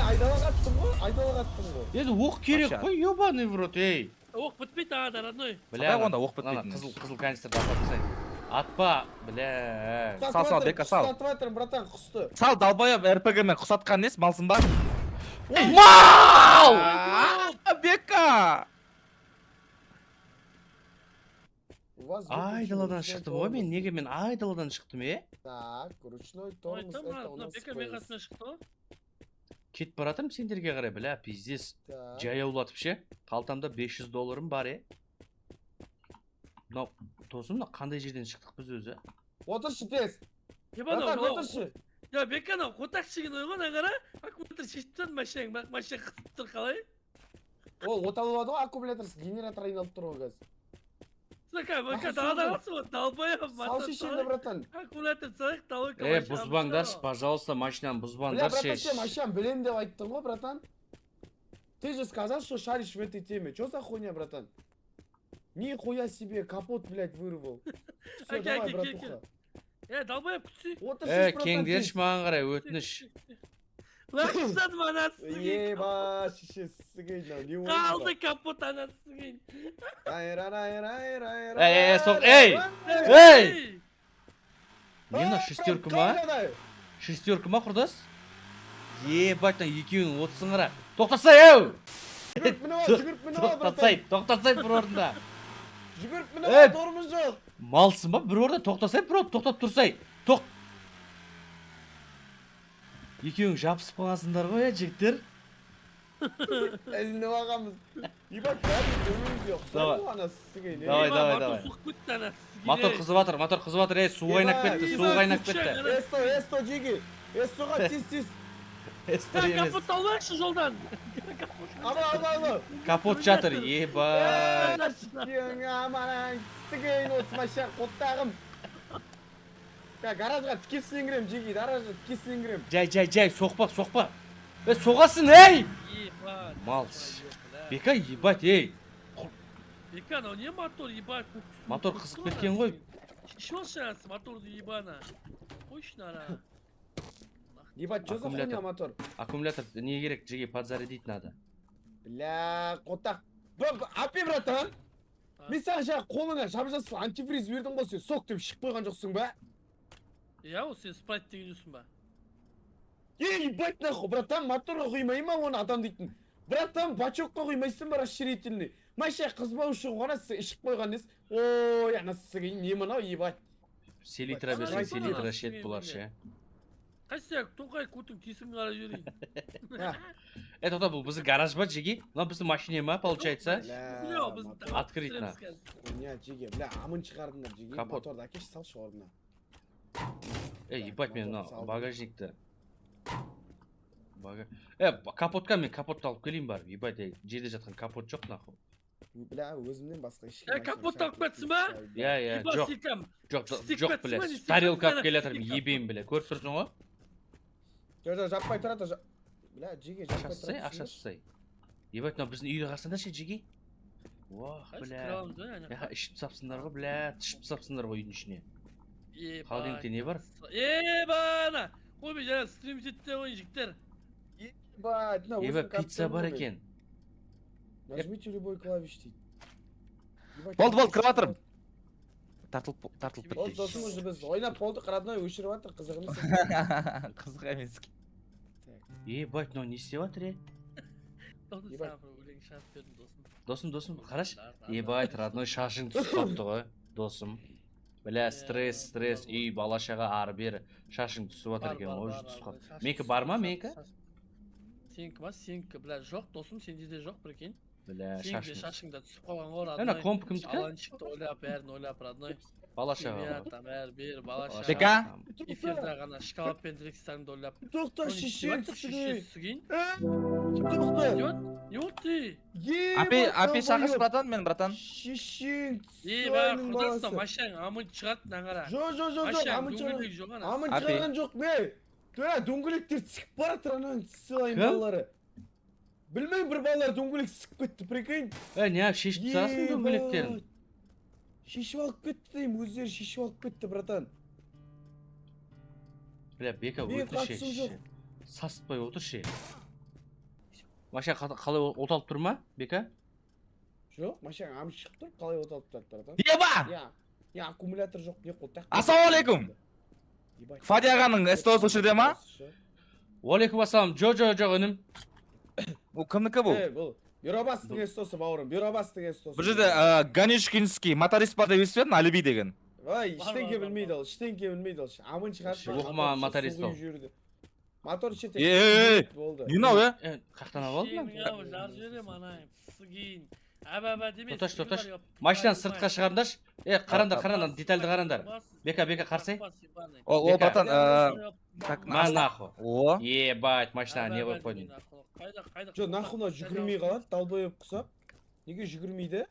айдала қаттың ғой. Енді оқ керек қой, ёбаный в рот, ей. Оқ бітпейді ағада, родной. Бля, онда оқ бітпейтін. қызыл канистрді атып тастайын. Атпа, бля. Сал, Бека, сал. Құстатып жатырмын, братан, құсты. Сал, далбайып РПГ-мен құсатқан несі, малсың ба? Мал! Бека! Айдаладан шықтым ғой, мен айдаладан шықтым, Так, ручной тормоз, это у нас Бека мен қасына шықты ғой. Кетіп баратырмын сендерге қарай, бля, пиздес. Жаяулатып ше, қалтамда $500 бар, Мынау, тосын, қандай жерден шықтық біз өзі? Отыршы тез. Ебана, Братан, отыршы. Я Бекана, қотақшығын ойған ағара, аккумулятор шештен машинаң, машина қысып тұр қалай? Ол оталывады ғой, аккумуляторсыз генератор айналып тұр ғой газ. Сака, Бека, далада қалсын ғой, далбайып, Сал шешенді, братан. аккумулятор салайық, далайық. Бұзбаңдаршы, пожалуйста, машинаны Бля, бұзбаңдаршы. братан, сен машинам білем деп айттың ғой, братан. Ты же сказал, что шаришь в этой теме. Чё за хуйня, братан? Нихуя себе, капот, блядь, вырвал. Всё, давай, братуха. Далбайып күтсей. Отыршыш, братан, Кеңдерші маған қарай, өтініш. Лақсадым анасы кейін. Еба, шеше сігейін, не ойын Қалды капот анасы кейін. Соқ, ей! Не мына шестерка ма? Шестерка ма, құрдас? Ебать, екеуің отсың қара. Тоқтасай, әу! Тоқтасай бір орында. Жүгіріп міні, тормыз жоқ. Малсың ба, бір орында тоқтасай, бір орында тоқтап тұрсай. Екеуің жабысып қаласыңдар ғой, жігіттер. Әліне бағамыз. Ебать, бәрі өміріміз жоқ. Давай. Мотор қызып атыр, су қайнап кетті. Эсто, жеге. Эстоға тез. Эстор емес. Капот алайықшы жолдан. Ала. Капот жатыр, ебай. Аман, сігейін осы машина, қоттағым. Гаражға тікесінен кірем, жеге, гаражға тікесінен кірем. Жай, соқпа. Соғасын, ей! Малш. Бека, ебать, ей. Бека, но не мотор, ебать. Мотор қызып кеткен ғой. Шо шансы, моторды ебана. Қойшын ара. Ебать, что за хуйня мотор? Аккумулятор не керек, жеге подзарядить надо. Бля, қоттақ. Апи, братан. Мен саған жаңа қолыңа жап-жасыл антифриз бердің ғой, сен сок деп шығып қойған жоқсың ба? Я, ол сен спрайт деген жүрсің ба? Ебать нахуй, братан, моторға құймай ма оны адам дейтін? Братан, бачокқа құймайсың ба расширительный? Машина қызбау үшін ғана ішіп қойған дес. Ой, анасы кейін не мынау, ебать. Селитра берсең, селитра шет болар ше. Қайсияқ, тоқай көтің тесімін қара жүрейін. Это бұл біздің гараж ба, жеге? Мына біздің машине ма, получается? Открытно. Хуйня, жеге, бля, амын шығардыңдар, жеге. Моторды әкеш салшы орнына. Ебать мен багажникті. Капотқа мен капотты алып келейін бар. Ебать, жерде жатқан капот жоқ нахуй. Бля, өзімнен басқа ешкім. Капотты алып кетсің ба? Жоқ, бля. Тарелка алып келатыр, ебеймін, бля. Көріп тұрсың ғой? Жоқ, жаппай тұрады. Бля, жеге, жаппай тұрады. Ақшасы. Ебать, біздің үйге қарсаңдаршы, жеге. Уах, бля. Ішіп сапсындар ғой, бля. Ішіп сапсындар ғой үйдің ішіне. Холодильникте не бар? Ебана! Қой бе, жаңа стрим жетті ойын жіктер. Ебать, пицца бар екен. Нажмите любой клавиш дейді. Болды, кіріп тартылып бітті. Ол досым уже біз ойнап болдық, родной өшіріп атыр, қызық емес. Қызық емес. Ебать, но не істеп атыр, Досым, қараш. Ебать, родной шашың түсіп қапты ғой, досым. Бля, стресс, үй, бала-шаға ары-бері шашың түсіп атыр екен, уже түсіп қапты. Мейкі бар ма, мейкі? Сенікі ма, сенікі, бля, жоқ, досым, сенде де жоқ, бір екен. Бля, шашыңда түсіп қалған ғой, родной. Әна, комп кімдікі? Аланчықты ойлап, бәрін ойлап, родной. Бала-шаға. Бәрі, бала-шаға. Бека? Эфирді ғана шкалап пен дирекстарыңды ойлап. Тоқта, шешесігей. Не ол ты? Апи шақырш, братан. Шешең, соның баласы. Машаң амын шығады наңара. Жоқ, амын шығарған жоқ, ме? Төра, дөңгелектер түсіп баратыр, анан сылайын балалары. Білмейм, бір балалар дөңгелек түсіп кетті, прикинь. Не ап, шешіп тасың дөңгелектерін? Шешіп алып кетті дейм, өздері шешіп алып кетті, братан. Бля, Бека, өтірше. Сасытпай отыршы. машина қалай от алып тұр ма бека? Жоқ, машина амы шығып тұр, қалай от алып тұрады, братан? Еба! Я аккумулятор жоқ, не қол тақ. Ассалаумағалейкум. Фади ағаның СТО-сы осы жерде ма? Уалейкум ассалам. Жоқ інім. Ол кімдікі бұл? Бұл Бюробастың эстосы, бауырым, Бюробастың эстосы. Бұл жерде Ганишкинский моторист бар деп естіп едім, Алиби деген. Ой, іштеңке білмейді ол, іштеңке білмейді ол. Амын шығарып. Оқыма моторист ол. Мотор шетек. Болды. Не мынау, Қақтан алып алдың ба? Жарып жіберем анайым. Сығын. Әбәбә демес. Тоқташ. Машинаны сыртқа шығарыңдаршы. Қараңдар, детальді қараңдар. Бека қарсы. Ол братан, Ма нахуй. о, Ебать, машина не қойып қойдың. Жо, нахуна жүгірмей қалады, далбойып құсап. Неге жүгірмейді?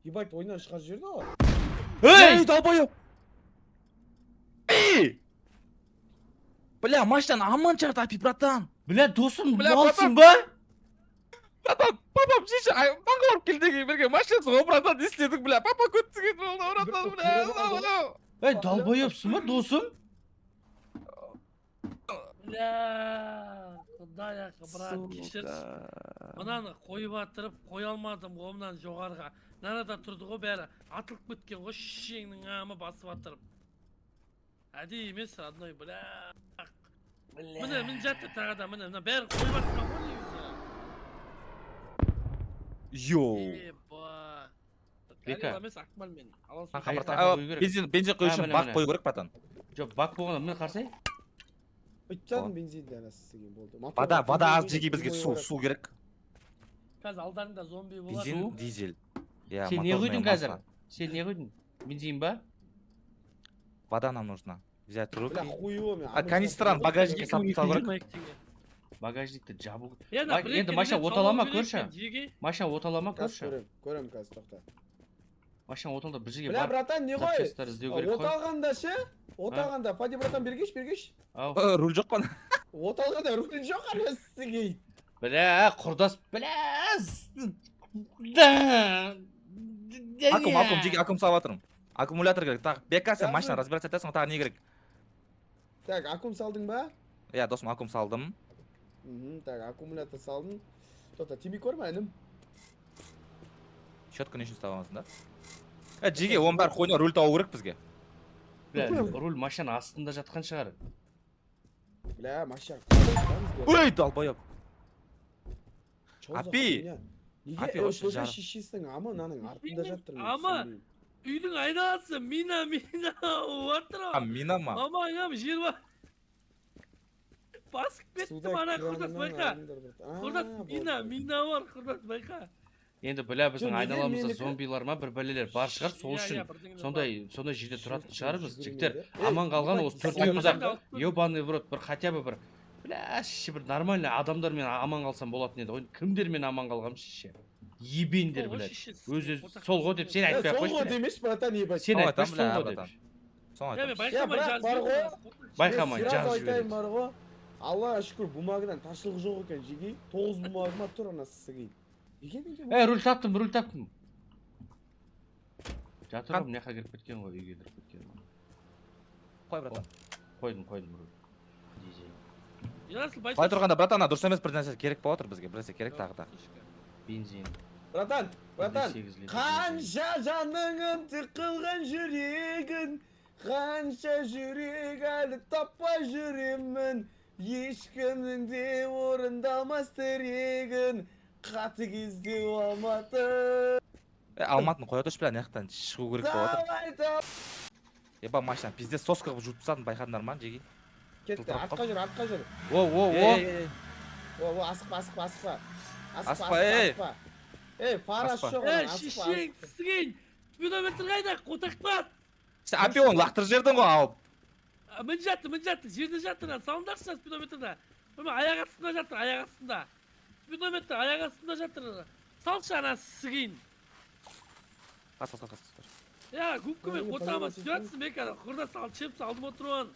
Ебать, ойнан шығар жерді ғой. Эй! долбоёб! Эй! Бля, машинаны аман шығарды, апи, братан. Бля, досым, Бля, малсың ба? Братан, папам шеше, маңға барып келдегі берген машинасы ғой, братан, естедік, бля, папа көттіген болды, братан, бля. Эй, далбоебсың ба, досым? Бля, құдай ақы, брат, кешірші. Мынаны қойып атырып, қоя алмадым ғомнан жоғарға. Нанада тұрды ғой бәрі, атылып кеткен ғой, шешеңнің амы басып атырып. Әдей емес, родной, бля. Міне, мен жатты тағада, міне, бәрі қойып атырған ғой негізі. Йоу. Еба. Бека. Кәлел емес, Акмал мен. Қанқа, братан, бензин қою үшін бақ қою керек, братан. Жоқ, бак болғанда мен қарсы? Өйтсәдің бензинді әнәсіген болды. Вода аз жеге бізге су керек. Қазір алдарында зомби болады. Бензин, дизель. Сен не құйдың қазір? Сен не құйдың? Бензин ба? Вода нам нужна. Взять руки. Бля, хуево мен. А канистраны багажникке салып тастау керек. Багажникті жабу. Енді Енді машина оталама көрші. Машина оталама көрші. Көрем қазір, тоқта. Машина оталда бір жерге Бля, барып братан, не ғой? запчастьтар іздеу керек қой. Оталғанда ше? Оталғанда, Фади братан бергеш. Ау. Руль жоқ қана. Оталғанда руль жоқ әнәсіген. Бля, құрдас, бля. Да. Аккум, жеге аккум салып жатырмын. Аккумулятор керек. Так, бека сен машина разбираться етесің, тағы не керек? Так, аккум салдың ба? Иә, досым, аккум салдым. Так, аккумулятор салдың. Тоқта, тимей көрме, інім. Щетка не үшін ұстап да? Жеге, оның бәрі қойына руль тауы керек бізге. Бля, руль машина астында жатқан шығар. Бля, машина. Ой, долбоёб. Апи! Неге Апи, осы өші жарып. шешесінің амы наның артында жатыр. Ама! Үйдің айналасы, мина, уатыр. Мина ма? Мамаңам, жер бар. Басып кеттім, ана құрдас байқа. Құрдас, мина бар, құрдас байқа. Енді бля, біздің айналамызда зомбилар ма, бір бәлелер бар шығар, сол үшін сондай жерде тұратын шығар біз, жігіттер. Аман қалған осы төртеуміз-ақ, ебаный в рот, бір хотя бы бір, бля, шеше, бір нормальный адамдармен аман қалсам болатын еді ғой. Кімдермен аман қалғам шеше? Ебендер, бля. Өз сол ғой деп сен айтпай ақ қойшы. Сол ғой демеш, братан, ебать. Сен айтпайшы сол ғой деп. Байқамай жазып жібереді. бар ғой. Аллаға шүкір, бумагынан ташылығы жоқ екен, жеге. 9 бумагыма тұр анасы кейін. Руль таптым. Жатыр ғой, мына жаққа кіріп кеткен ғой, үйге кіріп кеткен ғой. Қой, братан. Қойдым руль. Бай тұрғанда, братан, дұрыс емес бір нәрсе керек болып отыр бізге, біресе керек тағы да. Бензин. Братан, қанша жаныңым тықылған жүрегін, қанша жүрек әлі таппай жүремін, ешкімнің де орындалмас тірегін, қатыгезде алматы. Алматын қоя тұршы, бля, неқтан шығу керек болып отыр. Еба, машина, пиздес соска қылып жуып тастадың, байқадыңдар ма, жеге? Кетті, артқа жүр. Асықпа. Фараш жоқ, асықпа. Шешең, тісіген, спидометр қайда, қотақпат. Апи, оны лақтыр жердің ғой, алып. Мін жатты, жерде жатыр, салындақшы спидометрді. Аяқ астында жатыр, аяқ астында. Спидометр аяқ астында жатыр. Салшы ана сігейін. Қас. Я, губкімен қотама сүйатсың, бека, құрда сал, чепті алдым отыруын.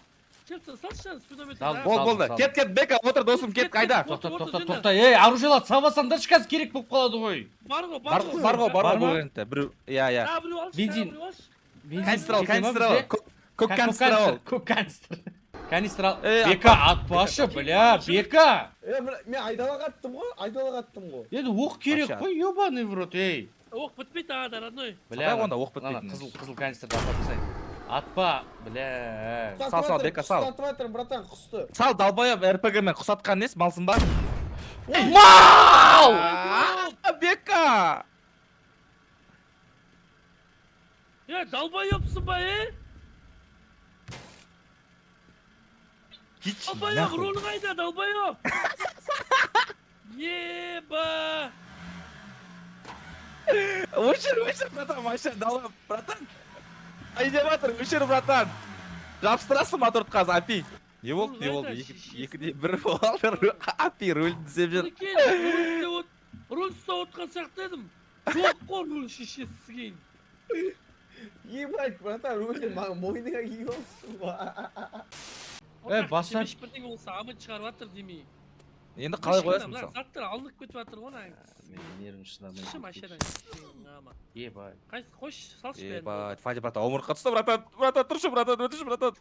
Чепті, салшы спидометр. Болды. Кет, бека, отыр досым, кет, қайда? Тоқта, ей, аружайлар, салбасаңдаршы қазір керек болып қалады ғой. Бар ғой. Бұл рентті, бір, иә. Бензин. Канистр ал, көк канистр ал. Көк канистр. Канистр ал. Ей, Бека атпашы, бля, Бека. Мен айдала қаттым ғой. Енді оқ керек Вообще. қой, ёбаный в рот, ей. Оқ бітпейді ағада, родной. Бля, онда оқ бітпейтін. Қызыл канистрді атап тастайын. Атпа, бля. Сал, Бека, сал. Сатып жатырмын, братан, құсты. Сал далбоеб РПГ-мен құсатқан несі, малсың ба? Мал! Бека! Долбоёбсың ба, Долбоёб, руль қайда, долбоёб? Еба! Өшір, братан, машина далбоеб, братан. Айдеп жатыр, өшір, братан. Жабыстырасың моторды қазір, апи. Не болды? Екіде бір болды, апи рульді дізеп жүр. Руль ұстап отқан сақтадым. Жоқ қой руль шешесі кейін. Ебать, братан, рөлі мойныңа киіп алсың ба. Баста. Темеш бірдеңе болса амын шығарып жатыр демей. Енді қалай қоясың Мына мысалы? заттар алынып кетіп жатыр ғой ана. Нервім шынамай. Шышы машинадан. Ебай. Қайсы қойшы салшы бәрін. Ебать, Фади, братан, омыртқа түсті, братан, тұршы, братан, өтіші, братан.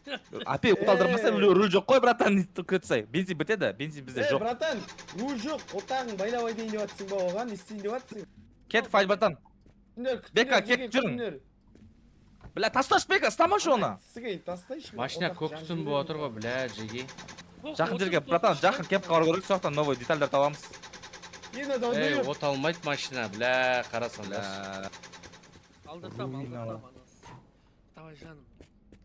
Апи, ұталдырмаса, руль жоқ қой, братан, көтсай. Бензин бітеді, бензин бізде жоқ. Братан, руль жоқ, қолтағың байлап айдайын деп жатсың ба оған, не істейін деп жатсың? Кет, Фади, братан. Бека, кет, жүрің. Бля, тасташ, Бека, стамашы оны. Сігейін, тастайшы. Машина көк түтін болып отыр ғой, бля, жеге. Жақын жерге, братан, жақын кеп қалар көрік, соқтан новый детальдар табамыз. Енді долбоёб. От алмайды машина, бля, қарасан. Алдырсам. Давай, жаным.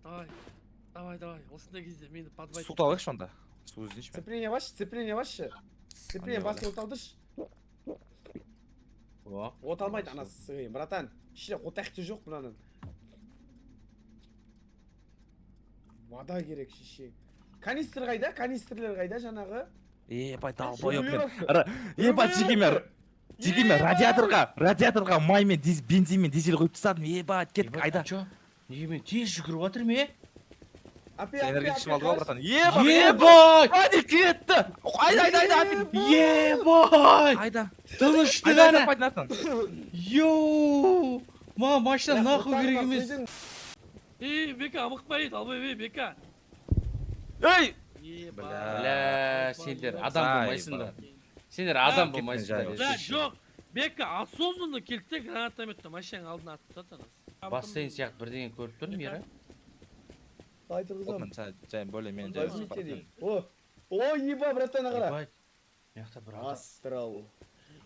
Давай. Осындай кезде мені подвайт. Су табайықшы онда. Су іздейші мен. Цепление басшы. Цепление басып от алдыршы. От алмайды анасы сығайын, братан. Ішінде отақты жоқ бұнаның. Вода керек шеше. Канистр қайда? Канистрлер қайда жаңағы? Ебай, далбоеб. Ебай, жегеме, радиаторға маймен, бензинмен, дизель қойып тастадым. Ебай, кет, айда. Неге мен тез жүгіріп жатырмын, Энергетикшім алды ғой, братан. Ебай! Айда, кетті. Айда, Ебай! айда. Тыныштық Айда, ана. Йоу! Машина нахуй керек емес. Бека, амықпайды, албай Бека. Ей! Бля, сендер адам болмайсыңдар. Сендер адам болмайсыңдар. Бля, жоқ. Бека, осознанно келді гранатометті машинаның алдына атып тастады. Бассейн сияқты бірдеңе көріп тұрмын, ера. Айтырғызам. Жайын бөле мен Возьмите дейін. О, еба, братан ағыра. Ебай. Мияқта бір адам. Астрал.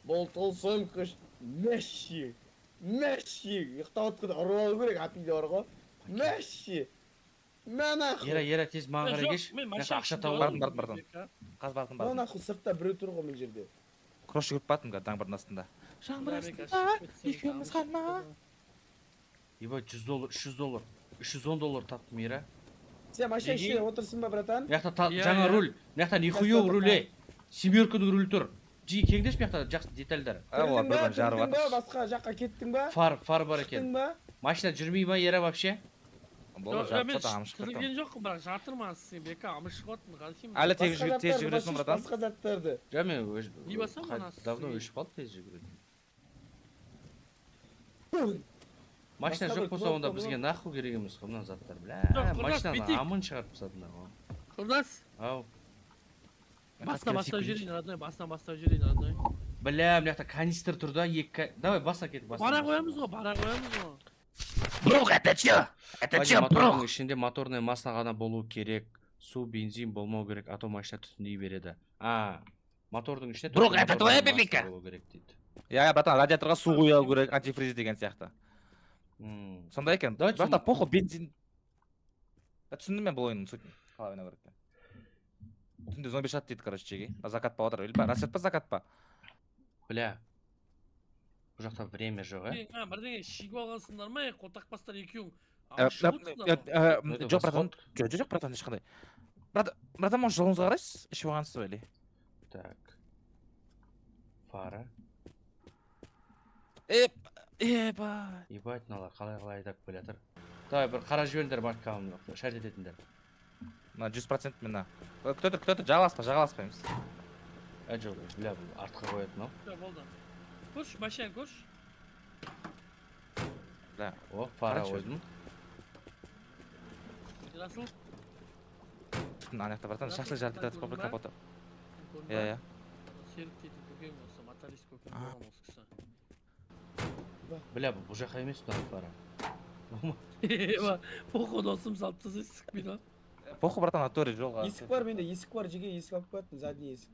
Бұл толсым күш. Мәші. Иқтауат күді ұрып алу керек, апиде бар ғой. Мәші. Мән ақыл. Ера, тез маған қарай кеш. Мияқта ақша тауып Бардым, алдым. Қаз бардым. Мән ақыл сыртта біреу тұр ғой мен жерде. Крош жүгіріп баттым ға, жаңбырдың астында. Екеуміз ғана. Ебай, $100, $300, $310 таптым, ера. Сен машина ішінде отырсың ба, братан? Мияқта жаңа руль. Мияқта нихуя руль, семерканың руль тұр. Жи кеңдеш мияқта жақсы детальдар. Бірін жарып Кірдің ба, атыр. басқа жаққа кеттің ба? Фар бар Кеттің екен. ба? Машина жүрмей ма, ера вообще? Болды, жарып сата амышып Кірген жоқпын, бірақ жатырмасың, Бека, амышып отырмын, қалсың. Әлі тез жүгіресің, братан. Басқа заттарды. Жа мен Не басам анасы? давно өшіп қалды тез жүгіреді. Машина жоқ болса онда бізге нахуй керек емес қой мына заттар, бля. Машинаны амын шығарып тастады мына. Құрдас, Ау. бастан жүрейін, родной. Бля, мына жақта канистр тұр да, давай баста кет, баста. Бара қоямыз ғой. Брук, это чё? Мотордың ішінде моторная масса ғана болу керек. Су, бензин болмау керек, а то машина түтіндей береді. Мотордың ішінде Брук, это твоя бебека? болу керек дейді. Я, братан, радиаторға су құю керек, антифриз деген сияқты. Сондай екен. Братан, похуй, бензин. Түсіндім мен бұл ойынның сутін. Қалай ойнау керек. Түнде зомби шат дейді, короче, жеге. Закат па отыр, или рассвет па, закат па? Бля. Бұл жақта время жоқ, Бірдеңе шегіп алғансыңдар ма, қолтақпастар екеуің. Жоқ, братан, ешқандай. Братан, может, жолыңызға қарайсыз? Ішіп алғансыз ба, или? Так. Фара. Ебать. Ебать, мыналар қалай айдап келатыр. Давай бір қара жіберіңдер маркамын, шарт ететіндер. 100% мына. Кто-то жағаласпаймыз. Жоқ, бля, бұл артқа қояды мынау. Болды. Көрші, машина көрші. О, фара қойдым. Расыл. түн ана жақта братан шашлык жарып жатады по капота. Иә. Серік дейтін көкең осы моторист көкең А. болған осы кісі. Бля, бұл жаққа емес тұнып бара. Похуй досым салып тастайсың сықпайды. Похуй братан атори жолға. Есік бар менде, есік бар, жеге есік алып қоятын, задний есік.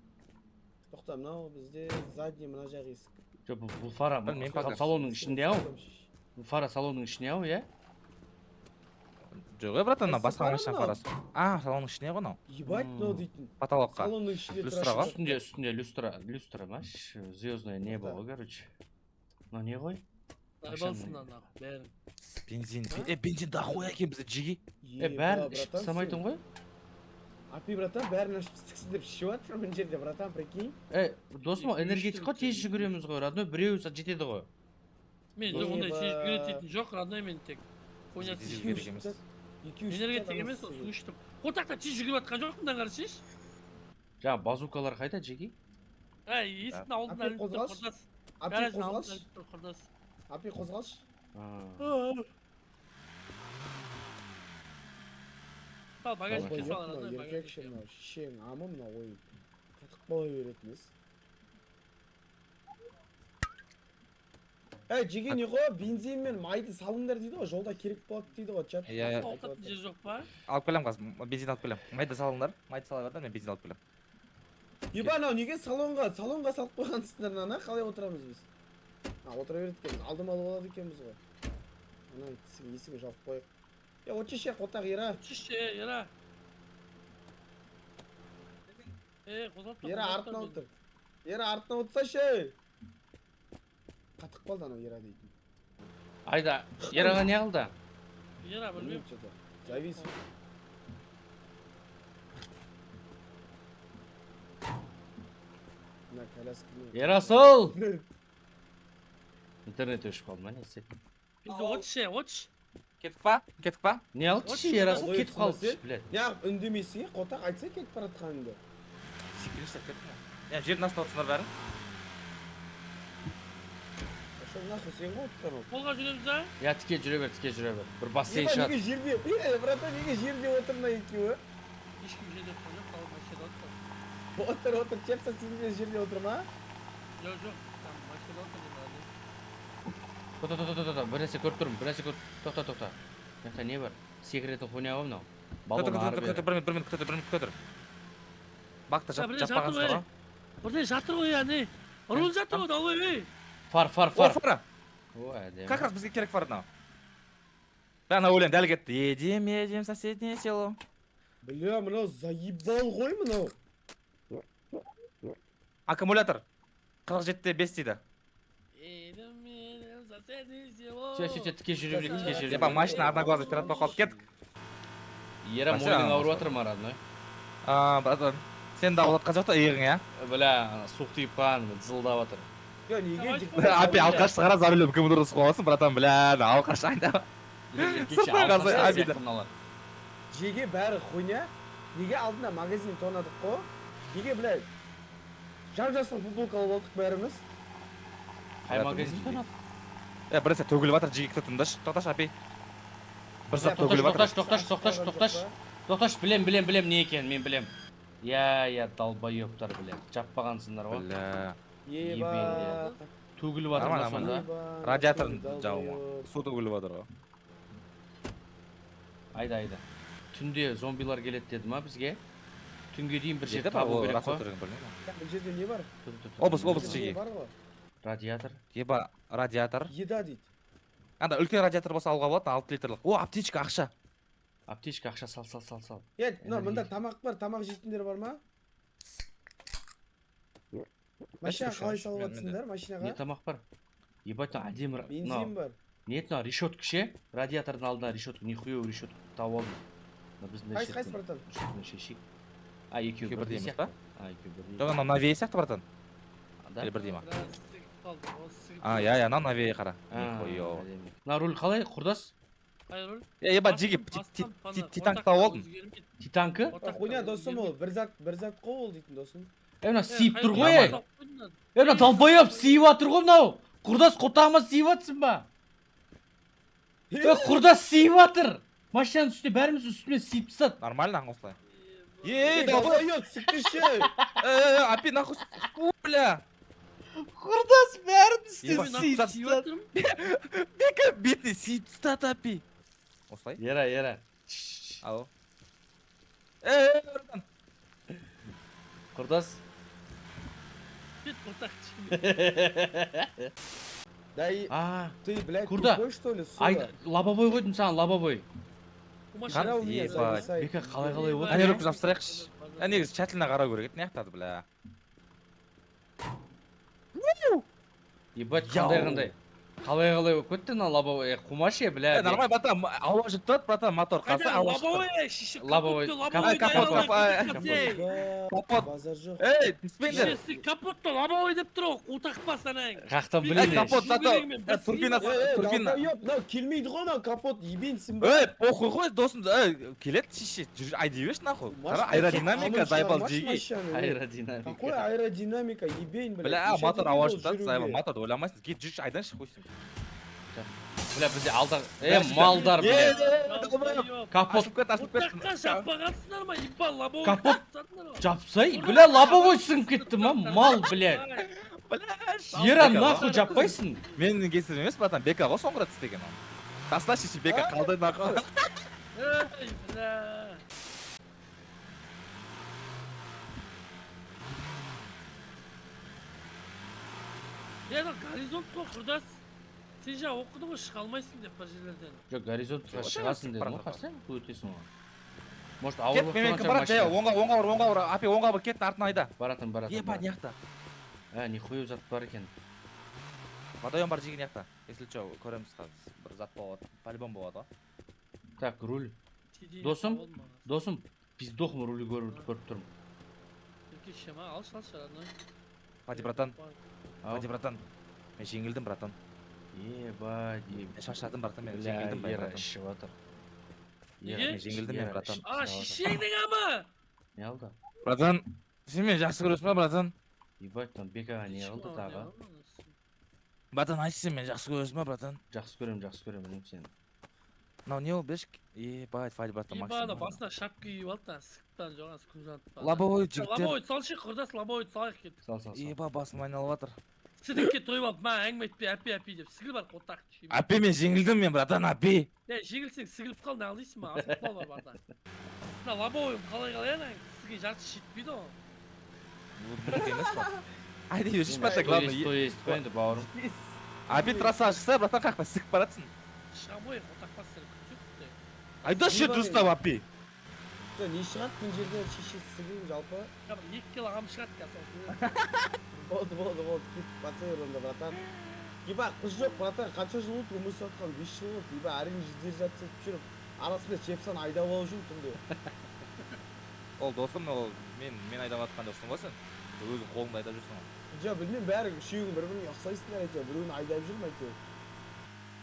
Тоқта, мынау бізде задний мына жақ есік. Жоқ, бұл фара Білмеймін, пока. салонның ішінде ау. Бұл фара салонның ішіне ау, иә? Жоқ, братан, мына Қайсы басқа фара машина мынау? фарасы. А, салонның ішіне ғой мынау. Ебать, мынау дейтін. Потолокқа. Салонның ішінде Люстра ғой? Үстінде люстра ма? Звездное небо ғой, короче. Мынау не ғой? Айбалсын ана бәрін. Бензин. Бензин да хуя екен бізде жиги. Бәрін ішіп тастамайтын ғой? Апи, братан, бәрін ашып істіксін деп ішіп жатыр мына жерде, братан, прикинь. Досым, энергетикқа тез жүгіреміз ғой, родной, біреуі жетеді ғой. Мен жоқ ондай сез жүгірететін жоқ, родной мен тек. Ойнатып Тез жүгірем. жүгірек емес. Энергетик емес, ол су іштім. Қотақта тез жүгіріп жатқан жоқ, мындан қарасайшы. Жаңа базукалар қайда, жеги? Есіктің алдына Апи, іліп тұр қозғалшы. құрдас. Апи, Гараждың алдына қозғалшы. іліп тұр құрдас. Апи, қозғалшы. Сал багажникке Ой, сал, мынау родной еркек багажникке. ше, мынау шешең амы мынау ойын. Қатық бола беретін ес. Жеге не ғой, бензин мен майды салыңдар дейді ғой, жолда керек болады дейді ғой, чат. Иә. Тоқтатын жер жоқ па? Алып келем қазір, бензин алып келем. Майды салыңдар, майды сала берді, мен бензин алып келем. Еба, анау неге салонға салып қойғансыңдар ана, қалай отырамыз біз? Отыра береді екенбіз, алдым алып алады екенбіз ғой. Ана есігі жауып қойық. Отшы ше, қотақ ера. Шеше, ера. Қозғап тұр. Ера артына отыр. Ера артына отырса ше. Қатық қалды анау ера дейтін. Айда, ераға не қылды? Ера, білмеймін. Завис. Мына колясканы. Ерасыл! Интернет өшіп қалды ма, не істеді? Отшы. Кетіп па? Кетіп па? Не алды Очень Ерасыл ой, кетіп қалды, түсінбесе? блядь. Неғып үндемесің, қотақ айтса кетіп баратқаныңды. Секіріштеп кетті ма? Жердің астына отырсыңдар бәрі. Ошо нахуй сен ғой отырған ол. Қолға жүреміз а? Я тіке жүре бер. Бір бассейн Еба, шығады. неге жерде, братан, неге жерде отырмай екеуі? Ешкім жерде тұрған жоқ, қалып машинада отыр. Отыр, чепса сен де жерде отырма. Жоқ, там машинада отыр Тоқта, бір нәрсе көріп тұрмын, тоқта. Мына не бар? Секіретін хуйня ғой мынау. Баллон ары бері. Бір минут күтір. Бақта жаппаған жатыр шығар. Бірде жатыр ғой яғни. Рул жатыр ғой, давай. Фар. Фара. О, әдемі. Как раз бізге керек фара мынау. Ана өлең дәл кетті. Едем соседнее село. Бля, мынау заебал ғой мынау. Аккумулятор 47-5 дейді. Все, тіке жүре бер. Еба машина одноглазый пират болып қалды. Кеттік. Ера Машина мойның ауырып алып жатыр ма, родной? Братан, сен да ауыртқан жоқ та иығың, иә? Бля, суық тиіп қалған, зылдап жатыр. Я неге Апи алқаш шығара за рулем кім дұрыс қойғансың, братан, бля, алқаш айда. Сыртынан қарасай, Абида. Жеге бәрі хуйня. Неге алдында магазин тонадық қой? Неге, блядь, жап-жасыл футболка алып алдық бәріміз? Қай магазин тонады? Бір нәрсе төгіліп жатыр, жеге күтіп тыңдашы. Тоқташ, Апи. Бір зат төгіліп жатыр. Тоқташ, білем не екен, мен білем. Я, долбоёбтар, білем. Жаппағансыңдар ғой. Бля. Еба. Төгіліп жатыр ма сонда? Радиаторын жауыма. Су төгіліп жатыр ғой. Айда. Түнде зомбилар келеді деді ма бізге? Түнге дейін бір жер Жерде бар, табу ол керек рас қой. отырған білмеймін. Бұл жерде не бар? Облыс жеге. Бар ғой. Радиатор. Еба радиатор. Еда дейді. Анда үлкен радиатор болса алуға болады, 6 литрлік. О, аптечка, ақша. Аптечка ақша сал. Мында тамақ бар, тамақ жейтіндер бар ма? Машина қалай салып жатсыңдар, Не машинаға? тамақ бар? Ебать, әдемі. Бензин бар. Не мынау решетка ше? Радиатордың алдына решетка, нихуевый решетка тауып алдым. Қайсы, братан? Решетканы шешейік. Екеуі бірдей емес па? сияқты. Екеуі бірдей. Жоқ, анау навей сияқты, братан. Да? Или бірдей ма? А, Иә, анау навей қара. Мына руль қалай, құрдас? қай рөл? Еба жеге титанк тауып алдым. Титанкі? Хуйня досым ол, бір зат қол ол дейтін досым. Мына сиіп тұр ғой. Мына долбоёб сиіп жатыр ғой мынау. Құрдас қотағыма сиіп жатсың ба? Құрдас сиіп жатыр. Машинаның үстіне бәріміз үстіне сиіп тастады. Нормально осылай. Долбоёб, сыкты. Апи, нахуй. Фу, бля. Құрдас бәрін Ой, нахуй тиіп жатырмын. Бека бетіне сейіп ұстады, апи. Осылай? Ера. Ау. Братан. Құрдас. Кет, ортақ. Да и А, ты, блядь, Курда. тупой, что ли, ай, сука? лобовой қойдым саған, лобовой. Қара у меня Ебать. зависай. Бека қалай отыр? Әне ұрып жапсырайықшы. Негізі чатіліне қарау керек еді, не ақтады, бля. Ебать, қандай. Қалай болып кетті мына лобовой, қумашы, бля. Нормально, братан, ауа жүріп тұрады, братан, мотор қалса, Қайда ауа шығып тұрады. лобовой, шешіп Лобовой. Капот. Базар жоқ. Эй, диспендер. Шешесі капотты лобовой деп тұр ғой, қутақ басанаң. Қақтан Эй, білейін. капот, зато Турбинамен турбина, турбина. Долбоёб, мынау келмейді ғой мынау капот, ебенсің ба? Эй, похуй ғой, досым, келеді, шеше, айдай берші, нахуй. Қара, аэродинамика, заебал, жиги. Аэродинамика. Какой аэродинамика, ебень, блядь. Бля, Неше мотор тебе ауа ол жүріп тұрады, жүруге? заебал, моторды ойламайсың, кет жүрші, айданшы, қойсын. Бля, бізде алда... малдар, бля. Капот. Ашылып кет, ашылып кет. Қутаққа жаппағансыңдар ма, ебал лобовой. Капот. жапсаңдар ма? Жапсай, бля, лобовой сынып кетті ма? Мал, бля. Ера, нахуй жаппайсың. Менің кесірім емес, братан, бека ғой соңғы рет істеген оны. Таста шеше, бека қалды, нахуй. Эй, бля. Ена горизонт қой, құрдас. Сен жа оқыдың ғой, шыға алмайсың деп бір жерлерден. Жоқ, горизонтқа шығасың дедім ғой, қарсаң, өтесің ғой. Может, Кет, ауыр болып мен тұрған барады, шығар оңға бар, апи, оңға бар, кет, артына айда. Баратын. Ебать, неяқта. Нихуя зат бар екен. Водоем бар жеген яқта. Если что, көреміз қазір. Бір зат болады, по-любому болады ғой. Так, руль. Досым, пиздохым руль көріп тұрмын. Шема, алшы, родной. Фади, братан, мен жеңілдім, братан. Ебать, Мен шаршадым, братан, мен бля, жеңілдім, Ера братан. ішіп жатыр. Неге? Мен жеңілдім, мен, братан. Шешеңнің ама! Не алды? Братан, сен мені жақсы көресің ба, братан? Ебать, там бекаға не алды тағы? Братан, айтшы, сен мені жақсы көресің ба, братан? Жақсы көрем, білем сені. Мынау не ол, бешік? Ебать, Фади, братан, Ебана, максимум. басына шапка киіп алды да, сықптан жоған күн жатып. Лобовой жігіттер. Лобовой салшы, құрдас, лобовой салайық кет. Сал. Еба, басым айналып жатыр. Сідікке тойып алып, ма әңгіме етпе, әпи деп, сігіл бар қотақ. Апи, мен жеңілдім, мен, братан, апи. Жеңілсең сігіліп қал, не алдайсың ма, асып қал бар бата. Мына лобовойым қалай әнің, сізге жарты жетпейді ғой. Бұл емес па? Айда жүрші, братан, главное. То есть, енді бауырым. Апи, трасса ашықса, братан, қақпа сігіп баратсың. Шығамой, қотақ бас сені күтсек. Айда ше дұрыстап, апи. Не шығады мына жерден шешесі сігейін жалпы? 2 килограмм шығады қазір. Болды, кет, батыр онда, братан. Еба, қыз жоқ, братан, қанша жыл болды өмір сүріп 5 жыл болды. Еба, әрең жүздер жатсып жүріп, арасында жепсан айдап алып жүрмін түнде. Ол досым, ол мен айдап атқан досым ғой сен. Өзің қолыңда айдап жүрсің ғой. Жоқ, білмеймін, бәрі үшеуің бір-біріне ұқсайсыңдар әйтеуір, біреуін айдап жүрмін әйтеуір.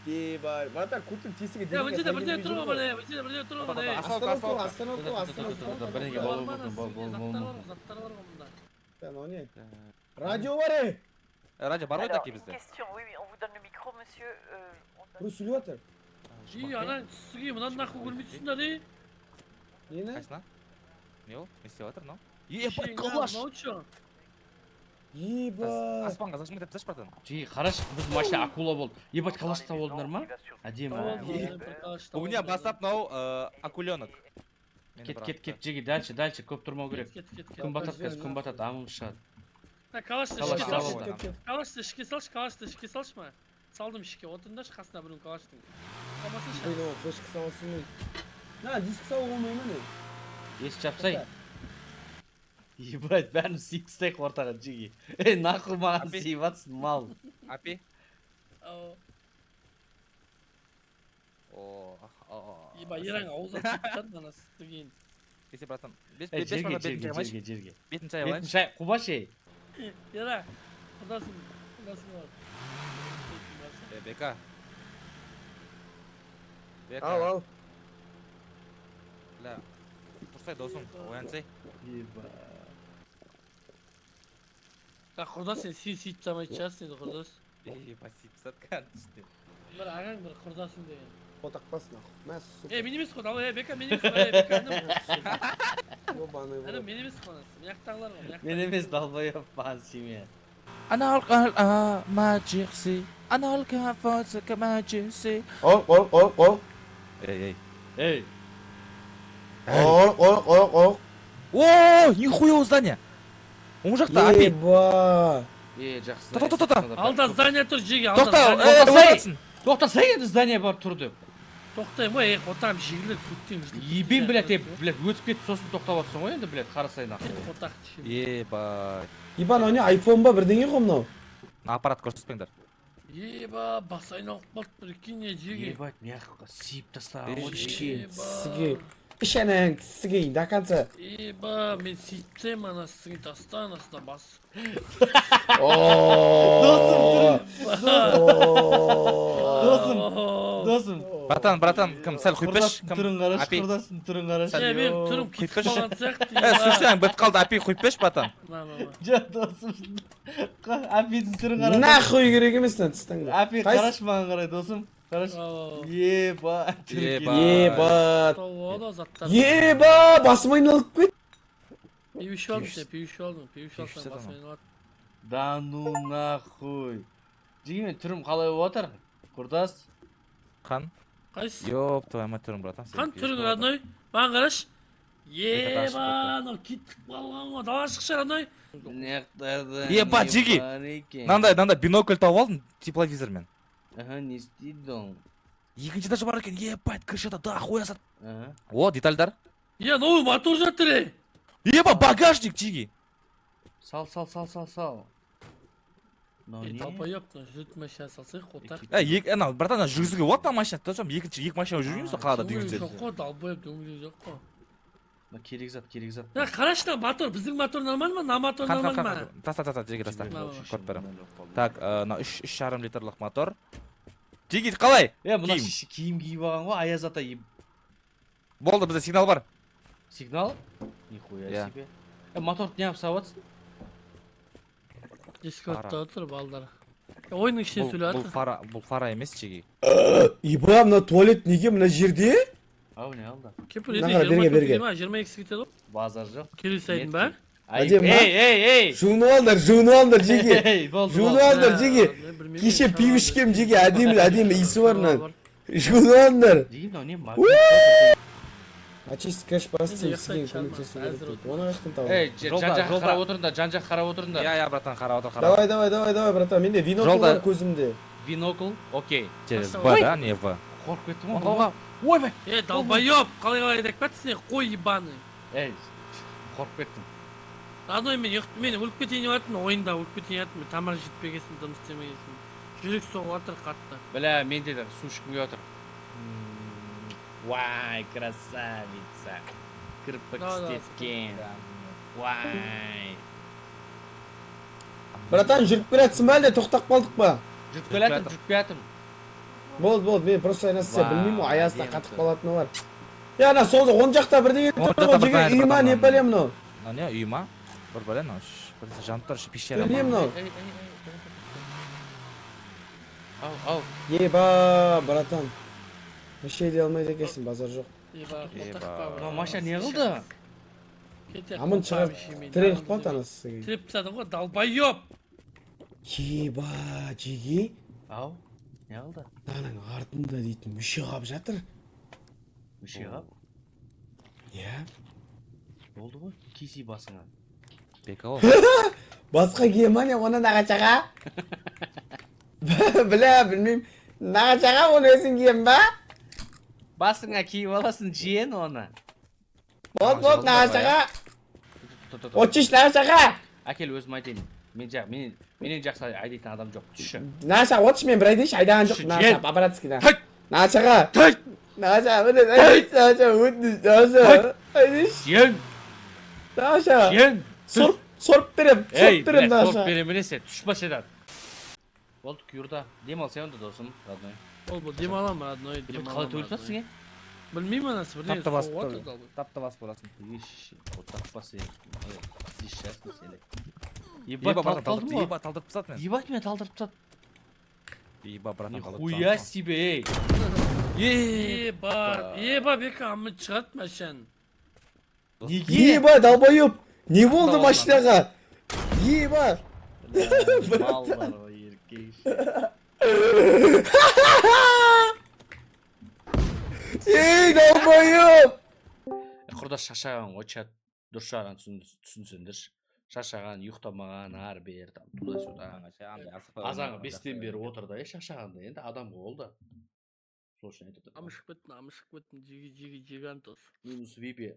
Ебай, братан, көтің тесіге бірде тұр ғой, Остановка. Бірдеңе болуы мүмкін. Заттар бар ғой мұнда. Мынау не? Радио бар, Радио бар ғой таки бізде. Question, oui, on vous donne le micro, monsieur. Біреу сөйлеп жатыр. Анаң түсіге мұнан нақы көрмейсіңдер, Нені? Қайсына? Не ол? Не істеп жатыр, мынау? Ебать, қалаш! Ебай. Аспанға зашмай тәп заш, братан. Жи, қараш, біз машина акула болды. Ебать, қалашта болдыңдар ма? Әдемі. Бүгіне бастап мынау акуленок. Кет, жеге, дальше, көп тұрмау керек. Күн батады қазір, күн батады, амымыз шығады. Калашты Калаш ішке салып салшы. отыр. Калашты ішке салшы ма? Салдым ішке, отырыңдаршы қасына біреуін калаштың. Қалмасын ше. Ой, флешка саласың. На, диск салып болмай ма не? Есі жапсай. Ебать, бәрін сүйіп тастайық ортаға жеге. Нахуй маған сүйіп атсың, мал. Апи? Еба, ераң ауыз атып жатады, ана сүтті кейін. Кесе, братан. Жерге. Бетін шай алайын. Бетін шай, құба шай. Ера, құдасың бар. Бека. Ал. Бля, тұрсай досың, оянсай. Құрдас сен сөйтіп самайды шығарсың енді құрдас. Еба, сөйтіп сатқан түсті. Бір ағаң бір құрдасың деген. Потакпас нахуй. Мәс, сука. мен емес қой, давай, бека мен емес қой, бека. Ёбаный в Әне рот. мен емес қой, мияқтағылар ғой, мияқтағылар. Мен емес долбоёб баған семья. Анал маджикси. Анал кафоса камаджиси. Қол. Эй. Эй, Қол. О, нихуя здание. Оң жақта апи. Еба. жақсы. Та-та-та-та. Алда здание тұр, жеге, алда Тоқта, здание. тоқтатсын. Тоқтасай енді здание бар тұр деп. Тоқтаймын ғой, отам жегілер, көктем. Ебен, блядь, өтіп кетіп сосын тоқтап отырсың ғой енді, блядь, қарасай нахуй. Отақ тишем. Ебать. Ибан, ау не айфон ба бірдеңе ғой мынау? Аппарат көрсетпеңдер. Еба, бас айналып қалды, прикинь, жеге. Ебать, мияққа сиіп тастаған ғой ішке. Кісіге. Ішенің кісіге до конца. Еба, мен сөйтсем ана сізге таста анасына бас. Досым. Братан, кім сәл құйпеш? Түрін қараш, Апи. құрдасың түрін қараш. Мен түрім кетіп Құйпеш. қалған сияқты. Слушай, бітіп қалды апи құйпеш, братан. Жоқ, досым. Апидің түрін қараш. Нахуй керек емес мына тістіңді. Апи, қараш маған қарай, досым. Қараш. Еба. Еба. Ода заттар. Еба, басым айналып кет. Пивіші алдым сен, пивіші алдым. Пивіші алсаң бас айналады. Да ну нахуй. Жеге мен түрім қалай болып отыр? Құрдас. Қан? Қайсы? Ёп, твою мать түрін, братан. Қан түрің родной? Маған қараш. Еба, анау кеттік қалған ғой. Дала шықшы родной. Неқтарды. Еба, жеге. Мынандай бинокль тауып алдым тепловизормен. Аха, не істейді? Екінші этажы бар екен, ебать, крышада да охуя сат. Аха. О, детальдар. Новый мотор жатыр. Еба, багажник, жеге. Сал. Талпайып, жүрт машина салсақ, отақ. Анау, братан, жүргізуге болады ма машина? Точно, екі машина жүрмейміз ғой қалада Жоқ дүнгізеді. қой, далбайып дөңгелек жоқ қой. Керек зат. Қарашна мотор, біздің мотор нормально ма? На мотор нормально ма? Таста, жеге таста. Мынау. Көріп беремін. Так, мына 3,5 литрлық мотор. Жеге, қалай? Мына Киім. киім киіп алған ғой, аяз ата Болды, бізде сигнал бар. сигнал? Нихуя Иә. себе. Моторды неғып сауатсың? Дискордта отыр балдар. Ойынның ішіне сөйлеп жатыр. Бұл фара емес, жеге. Еба, мына туалет неге мына жерде? Ау, не алды? Кепіл берге. 22 кетеді ғой. Базар жоқ. Келу сайдың ба? Әдем ба? Ей! Жуынып алыңдар жеге. Ей, болды. Жуынып алыңдар жеге. Кеше пив ішкем жеге, әдемі иісі бар мына. Жуынып алыңдар. Жеге, мынау не бар? Очистка бассейн сізге көмектесу керек дейді. Оны қаяқтан табамын? Ей, жан-жаққа қарап отырыңдар, жан-жаққа қарап отырыңдар. Я, братан, қарап отыр. Давай, братан, менде винокль бар көзімде. Бинокль, окей. Через Б, да, не В. Қорқып кеттім ғой. Ойбай! Долбайып, қалай айтып кетсің, қой ебаный. Ей, қорқып кеттім. Родной, мен өліп кетейін деп жатырмын, ойында өліп кетейін деп жатырмын, тамақ жетпегесін, дым істемегесін. Жүрек соғып жатыр қатты. Бля, менде де су ішкім келіп отыр. Вай, красавица. Кірпік істеткен. Вай. Братан, жүріп келатсың ба әлде тоқтап қалдық па? Жүріп келатым. Болды, мен просто айнасы білмеймін ғой, аязда қатып қалатыны бар. Я, ана сол оң жақта бірдеңе тұр ғой, жеге үйма не пәлем мынау? Не, үйма? Бір бәлем, жанып тұр, пещера. Білмеймін мынау. Ау. Еба, братан. Вообще ете алмайды екенсің, базар жоқ. Мынау машина не қылды? Амын шығар, тірек қалды анасы сізге. Тіреп тастадың ғой, долбайып! Еба, жеге. Ау, не қылды? Ананың артында дейтін мүше қап жатыр. Мүше қап? Иә. Болды ғой, киси басыңа. Бека ол. Басқа киема не, оны нағачаға? Біля, білмеймін. Нағачаға оны өзің кием ба? Басыңа киіп аласың жиен оны. Болды, нағачаға. Отчиш нағачаға. Әкел өзім айтайын. Менен жақсы айдайтын адам жоқ. Түсші. Нағачаға, отчиш мен бір айдайыншы, айдаған жоқ. Нағачаға, папарацкида. Нағачаға. Нағачаға, Жиен! Нағачаға. Сорып берем, Сорып Нағачаға. берем енесе, түш башедан. Болды, күйірда. Демал сен онда досым, родной. Ол демалам, родной, Қалай төгіліп жатсың, Білмеймін анасы, бірден Тапта бас боласың. Отақпасы. Здесь мәселе. Еба, Ебать, братан, талдым ғой. еба, талдырып тастады мен. Ебать, мен талдырып тастады. Еба, братан, талдырып Нихуя себе, ей. Ебать, бекі амын шығады машин. Ебать, долбоёб! Не болды машинаға? Ебать! Мал бар ғой еркек. Ей, долбоёб! Құрда шашаған ғой чат. Дұрыс жағынан түсінсеңдерші. Шашаған, ұйықтамаған, ары бері, там, туда-сюда. Азанғы 5-тен бері отырды, шашағанда енді адам болды. Сол үшін айтып отырмын. Амышық беттін, жиги антос. Минус випе